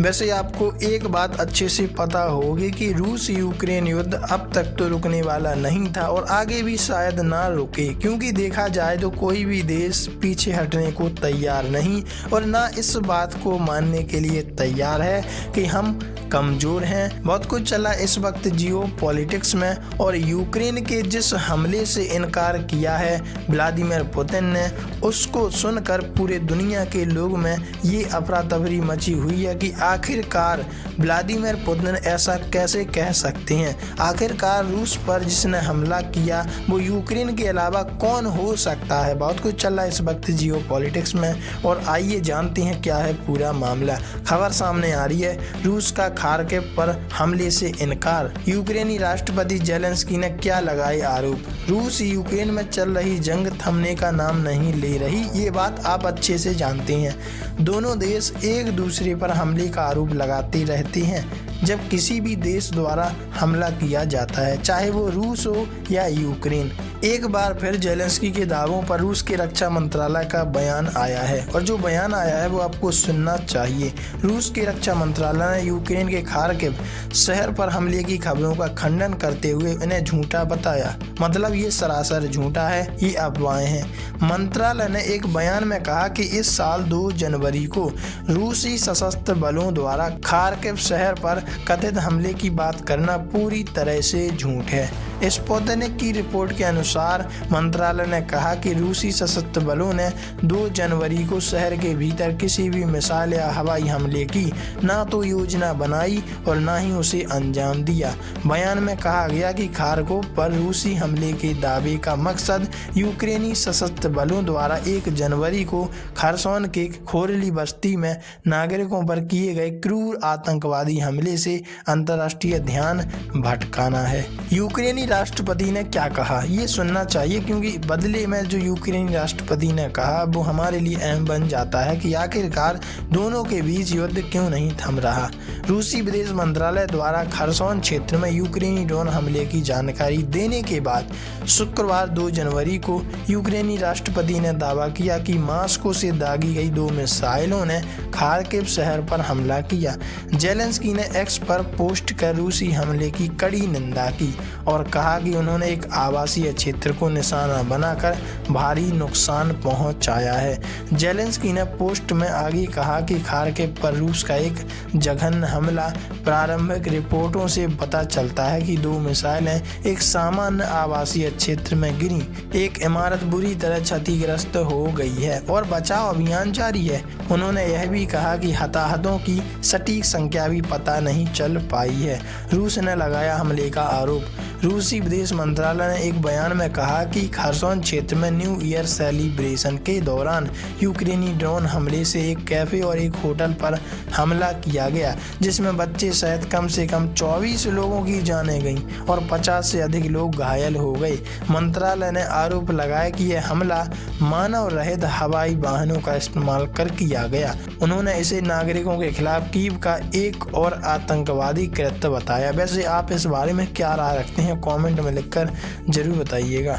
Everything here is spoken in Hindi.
वैसे आपको एक बात अच्छे से पता होगी कि रूस यूक्रेन युद्ध अब तक तो रुकने वाला नहीं था और आगे भी शायद ना रुके, क्योंकि देखा जाए तो कोई भी देश पीछे हटने को तैयार नहीं और ना इस बात को मानने के लिए तैयार है कि हम कमजोर हैं। बहुत कुछ चला इस वक्त जियो पॉलिटिक्स में और यूक्रेन के जिस हमले से इनकार किया है व्लादिमीर पुतिन ने, उसको सुनकर पूरे दुनिया के लोग में ये अफरा तफरी मची हुई है कि आखिरकार व्लादिमीर पुतिन ऐसा कैसे कह सकते हैं। आखिरकार रूस पर जिसने हमला किया वो यूक्रेन के अलावा कौन हो सकता है। बहुत कुछ चल रहा है इस वक्त जियो पॉलिटिक्स में और आइए जानते हैं क्या है पूरा मामला। खबर सामने आ रही है, रूस का खार्किव पर हमले से इनकार, यूक्रेनी राष्ट्रपति जेलेंस्की ने क्या लगाए आरोप। रूस यूक्रेन में चल रही जंग थमने का नाम नहीं ले रही, ये बात आप अच्छे से जानते हैं। दोनों देश एक दूसरे पर हमले का आरोप लगाते रहते हैं जब किसी भी देश द्वारा हमला किया जाता है, चाहे वो रूस हो या यूक्रेन। एक बार फिर जेलेंस्की के दावों पर रूस के रक्षा मंत्रालय का बयान आया है और जो बयान आया है वो आपको सुनना चाहिए। रूस के रक्षा मंत्रालय ने यूक्रेन के खार्किव शहर पर हमले की खबरों का खंडन करते हुए इन्हें झूठा बताया। मतलब ये सरासर झूठा है, ये अफवाहें हैं। मंत्रालय ने एक बयान में कहा कि इस साल 2 जनवरी को रूसी सशस्त्र बलों द्वारा खार्किव शहर पर कथित हमले की बात करना पूरी तरह से झूठ है। स्पुतनिक की रिपोर्ट के अनुसार मंत्रालय ने कहा कि रूसी सशस्त्र बलों ने 2 जनवरी को शहर के भीतर किसी भी मिसाइल या हवाई हमले की ना तो योजना बनाई और ना ही उसे अंजाम दिया। बयान में कहा गया कि खार्किव पर रूसी हमले के दावे का मकसद यूक्रेनी सशस्त्र बलों द्वारा 1 जनवरी को खरसोन के खोरली बस्ती में नागरिकों पर किए गए क्रूर आतंकवादी हमले से अंतर्राष्ट्रीय ध्यान भटकाना है। यूक्रेनी राष्ट्रपति ने क्या कहा ये सुनना चाहिए, क्योंकि बदले में जो यूक्रेनी राष्ट्रपति ने कहा वो हमारे लिए अहम बन जाता है कि आखिरकार दोनों के बीच युद्ध क्यों नहीं थम रहा। रूसी विदेश मंत्रालय द्वारा खरसोन क्षेत्र में यूक्रेनी ड्रोन हमले की जानकारी देने के बाद शुक्रवार 2 जनवरी को यूक्रेनी राष्ट्रपति ने दावा किया कि मास्को से दागी गई 2 मिसाइलों ने खार्किव शहर पर हमला किया। जेलेंस्की ने एक्स पर पोस्ट कर रूसी हमले की कड़ी निंदा की और कहा कि उन्होंने एक आवासीय क्षेत्र को निशाना बनाकर भारी नुकसान पहुंचाया है। जेलेंस्की ने पोस्ट में आगे कहा कि खार्किव पर रूस का एक जघन्य हमला, प्रारंभिक रिपोर्टों से पता चलता है कि 2 मिसाइलें एक सामान्य आवासीय क्षेत्र में गिरी। एक इमारत बुरी तरह क्षतिग्रस्त हो गई है और बचाव अभियान जारी है। उन्होंने यह भी कहा कि हताहतों की सटीक संख्या भी पता नहीं चल पाई है। रूस ने लगाया हमले का आरोप। रूसी विदेश मंत्रालय ने एक बयान में कहा कि खरसोन क्षेत्र में न्यू ईयर सेलिब्रेशन के दौरान यूक्रेनी ड्रोन हमले से एक कैफे और एक होटल पर हमला किया गया, जिसमें बच्चे सहित कम से कम 24 लोगों की जानें गईं और 50 से अधिक लोग घायल हो गए। मंत्रालय ने आरोप लगाया कि यह हमला मानव रहित हवाई वाहनों का इस्तेमाल कर किया गया। उन्होंने इसे नागरिकों के खिलाफ कीव का एक और आतंकवादी कृत्य बताया। वैसे आप इस बारे में क्या राय रखते हैं, कमेंट में लिखकर जरूर बताइएगा।